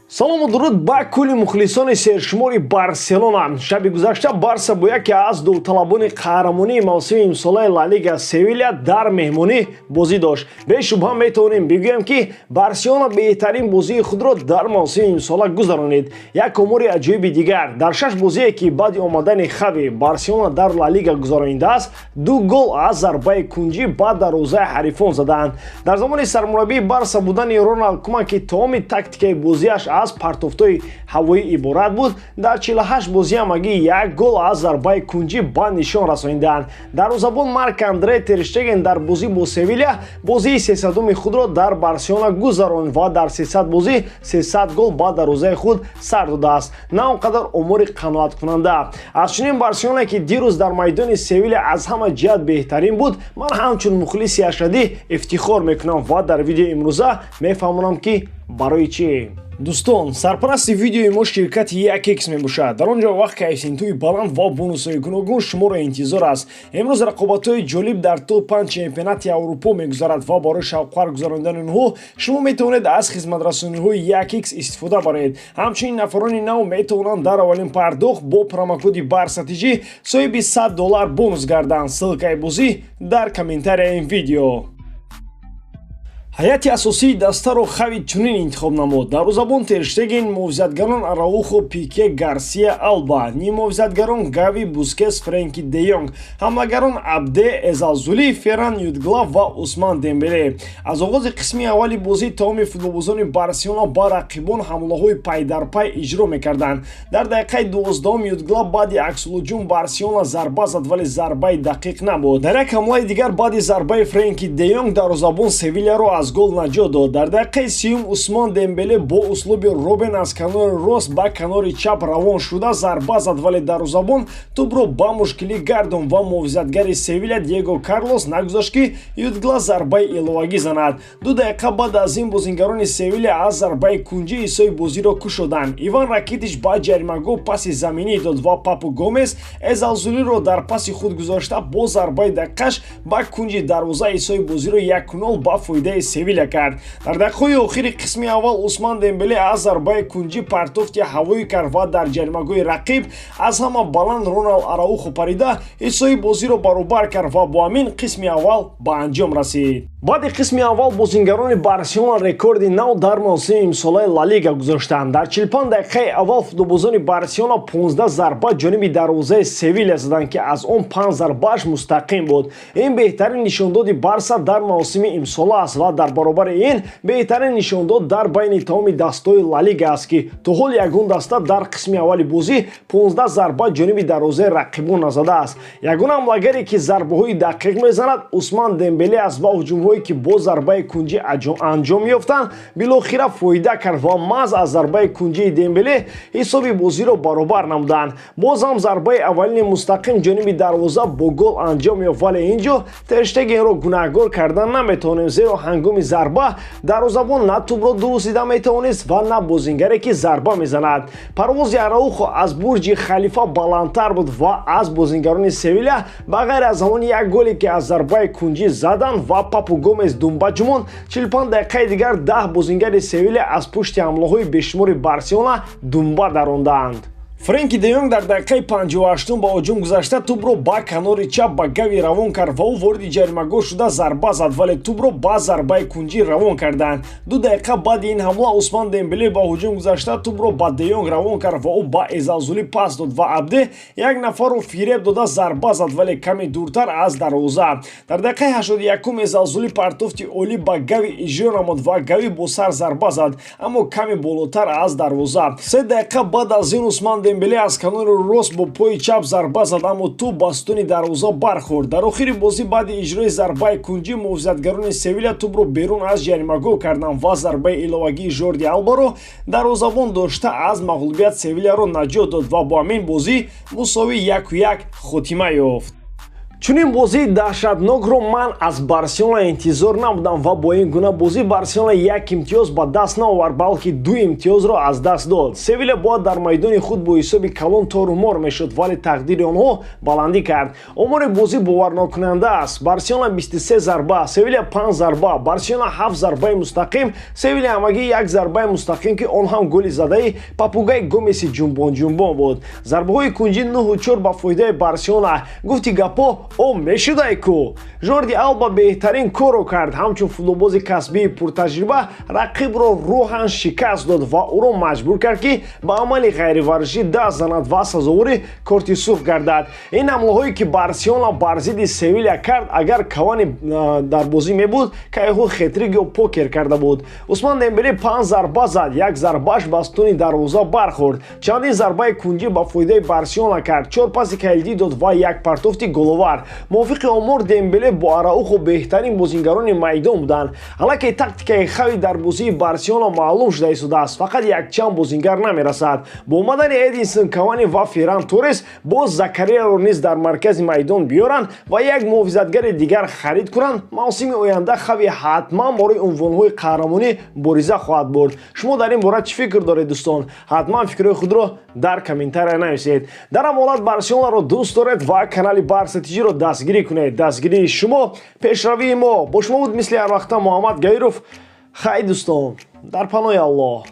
салому дуруд ба кулли мухлисони сершумори Барселона. Шаби гузашта Барса бо яке аз довталабони қаҳрамонии мавсими имсолаи Ла Лига Севилья дар меҳмонӣ бозӣ дошт. Бешубҳа метавонем бигӯем, ки Барселона беҳтарин бозии худро дар мавсими имсола гузаронид. Як омори аҷоиби дигар: дар 6 бозие, ки баъди омадани Хави Барселона дар Ла Лига гузаронидааст, 2 гол аз зарбаи кунҷӣ ба дарвозаи ҳарифон заданд. Дар замони сармураббии Барса будани Роналд Куман, ки тамоми тактикаи бозиаш аз партофтои ҳавоӣ иборат буд, дар 48 бозӣ ҳамагӣ 1 гол аз зарбаи кунҷӣ ба нишон расонидаанд. Дарвозабон Марк Андре Тер Штеген дар бозӣ бо Севилья бозии 300-уми худро дар Барселона гузаронд ва дар 300 бозӣ 300 гол ба дарвозаи худ сар додааст. На он қадар омори қаноаткунанда. Аз чунин Барселона, ки дирӯз дар майдони Севилья аз ҳама ҷиҳат беҳтарин буд, ман ҳамчун мухлиси ашадӣ ифтихор мекунам ва дар видеои имрӯза мефаҳмонам, ки барои чӣ. Дӯстон, сарпарасти видеои мо ширкати 1x мебошад. Дар он ҷо вақт коэффициентҳои баланд ва бонусҳои гуногун шуморо интизор аст. Имрӯз рақобатҳои ҷолиб дар топ 5 чемпионати Аврупо мегузарад ва барои шавқовар гузарондани онҳо шумо метавонед аз хизматрасониҳои 1x истифода баред. Ҳамчунин нафарони нав метавонанд дар аввалин пардохт бо промокоди барсатиҷӣ соҳиби $100 бонус гарданд. Ссилкаи бозӣ дар комментарияи ин видео. ҳайати асосии дастаро Хави чунин интихоб намуд: дарвозабон Тер Штеген, муҳофизатгарон Араухо, Пике, Гарсия, Алба, нимуҳофизатгарон Гави, Бускетс, Френки де Йонг, ҳамлагарон Абде, Эзалзули, Ферран Юдглав ва Усман Дембеле. Аз оғози қисми аввали бозӣ тамоми футболбозони Барселона ба рақибон ҳамлаҳои пайдарпай иҷро мекарданд. Дар дақиқаи 12 Юдглав баъди аксулҳуҷум Барселона зарба зад, вале зарбаи дақиқ набуд. Дар як ҳамлаи дигар баъди зарбаи Френки де Йонг дарвозабон Севильяро аз гол наҷот дод. Дар дақиқаи 30 Усман Дембеле бо услуби Робен аз канори рост ба канори чап равон шуда зарба зад, вале дарвозабон тӯбро ба мушкилӣ гардон ва муҳофизатгари Севилья Диего Карлос нагузошт, ки Юдгла зарбаи иловагӣ занад. 2 дақиқа баъд аз ин бозингарони Севилья аз зарбаи кунҷӣ исои бозиро кушоданд. Иван Ракитич ба ҷаримагоҳ паси заминӣ дод ва Папу Гомес Эзалзулиро дар паси худ гузошта бо зарбаи дақиқаш ба кунҷи дарвоза исои бозиро 1-0 ба фоидаи Севилья кард. Дар дақиқаҳои охири қисми аввал Усман Дембеле аз зарбаи кунҷӣ партофти ҳавоӣ кард ва дар ҷаримагоҳи рақиб аз ҳама баланд Роналд Араухо парида исои бозиро баробар кард ва бо ҳамин қисми аввал ба анҷом расид. баъди қисми аввал бозингарони Барселона рекорди нав дар мавсими имсолаи Ла Лига гузоштанд. Дар 45 дақиқаи аввал футболбозони Барселона 15 зарба ҷониби дарвозаи Севилья заданд, ки аз он 5 зарбааш мустақим буд. Ин беҳтарин нишондоди Барса дар мавсими имсола аст ва дар баробари ин беҳтарин нишондод дар байни тамоми дастаҳои Ла Лига аст, ки то ҳол ягон даста дар қисми аввали бозӣ 15 зарба ҷониби дарвозаи рақибон назадааст. Ягон ҳамлагаре, ки зарбаҳои дақиқ мезанад, Усман Дембеле аст ва ҳуҷумҳое, ки бо зарбаи кунҷӣ анҷом ёфтанд, билохира фоида кард ва маҳз аз зарбаи кунҷии Дембеле ҳисоби бозиро баробар намуданд. Боз ҳам зарбаи аввалини мустақим ҷониби дарвоза бо гол анҷом ёфт, вале ин ҷо Тер Штегенро гунаҳкор кардан наметавонем, зеро ҳангоми зарба дарвозабон на тӯбро дурусида метавонист ва на бозингаре, ки зарба мезанад. Парвози Араухо аз бурҷи Халифа баландтар буд ва аз бозингарони Севилья ба ғайр аз ҳамон як голе, ки аз зарбаи кунҷӣ заданд ва Папу Гомес думба ҷумонд, 45 дақиқаи дигар 10 бозингари Севилья аз пушти ҳамлаҳои бешумори Барселона думба даронданд. Френки де Йонг дар дақиқаи 58 ба ҳуҷум гузашта тӯбро ба канори чап ба Гави равон кард ва ӯ вориди ҷаримагоҳ шуда зарба зад, вале тӯбро ба зарбаи кунҷӣ равон карданд. 2 дақиқа баъди ин ҳамла Усман Дембеле ба ҳуҷум гузашта тӯбро ба Де Йонг равон кард ва ӯ ба Эзалзули пас дод ва Абде як нафарро фиреб дода зарба зад, вале каме дуртар аз дарвоза. Дар дақиқаи 81 Эзалзули партофти олӣ ба Гави иҷро намуд ва Гави бо сар зарба зад, аммо каме болотар аз дарвоза. 3 дақиқа баъд аз ин Усман Дембеле аз канори рост бо пои чап зарба зад, аммо тӯб ба стуни дарвоза бархӯрд. Дар охири бозӣ баъди иҷрои зарбаи кунҷӣ муҳофизатгарони Севилья тӯбро берун аз ҷаримагоҳ карданд ва зарбаи иловагии Жорди Албаро дарвозабон дошта аз мағлубият Севильяро наҷот дод ва бо ҳамин бозӣ мусови 1-1 хотима ёфт. чунин бозии даҳшатнокро ман аз Барселона интизор набудам ва бо ин гуна бозӣ Барселона як имтиёз ба даст наовард, балки ду имтиёзро аз даст дод. Севилья бояд дар майдони худ бо ҳисоби калон торумор мешуд, вале тақдири онҳо баландӣ кард. Омори бозӣ боварнокунанда аст. Барселона 23 зарба, Севилья 5 зарба, Барселона 7 зарбаи мустақим, Севилья ҳамагӣ 1 зарбаи мустақим ки он ҳам голи задаи Папугай Гомеси ҷунбон буд. Зарбаҳои кунҷи 9-4 ба фоидаи Барселона. Гуфти гапо о мешудай ку. Жорди Алба беҳтарин корро кард. Ҳамчун футболбози касбии пуртаҷриба рақибро рӯҳан шикаст дод ва ӯро маҷбур кард ки ба амали ғайриварзишӣ даст занад ва сазовори корти сурх гардад. Ин ҳамлаҳое ки Барселона бар зидди Севилья кард, агар Кавани дар бозӣ мебуд, кайҳо хетрик ё покер карда буд. Усман Дембеле 5 зарба зад, як зарбаш ба стуни дарвоза бархӯрд. Чандин зарбаи кунҷӣ ба фоидаи Барселона кард, 4 паси калидӣ дод ва як партофти головар. Мувофиқи омор Дембеле бо Араухо беҳтарин бозингарони майдон буданд. Ҳалаки тактикаи хави дар бозии Барселона маълум шуда истодааст. Фақат якчанд бозингар намерасад. Бо омадани Эдинсон Кавани ва Ферран Торрес боз Закарияро низ дар маркази майдон биёранд ва як муҳофизатгари дигар харид кунанд, мавсими оянда хави ҳатман борои унвонҳои қаҳрамонӣ бориза хоҳад бурд. Шумо дар ин бора чӣ фикр доред дӯстон? Ҳатман фикрҳои худро дар комментария нависед. дар ҳам ҳолат Барселонаро дӯст доред ва канали Барса ТВ-ро дастгирӣ кунед. Дастгирии шумо, пешравии мо. Бо шумо буд мисли ҳар вақта Муҳаммад Гаиров. Хай дӯстон, дар паноҳи Аллоҳ.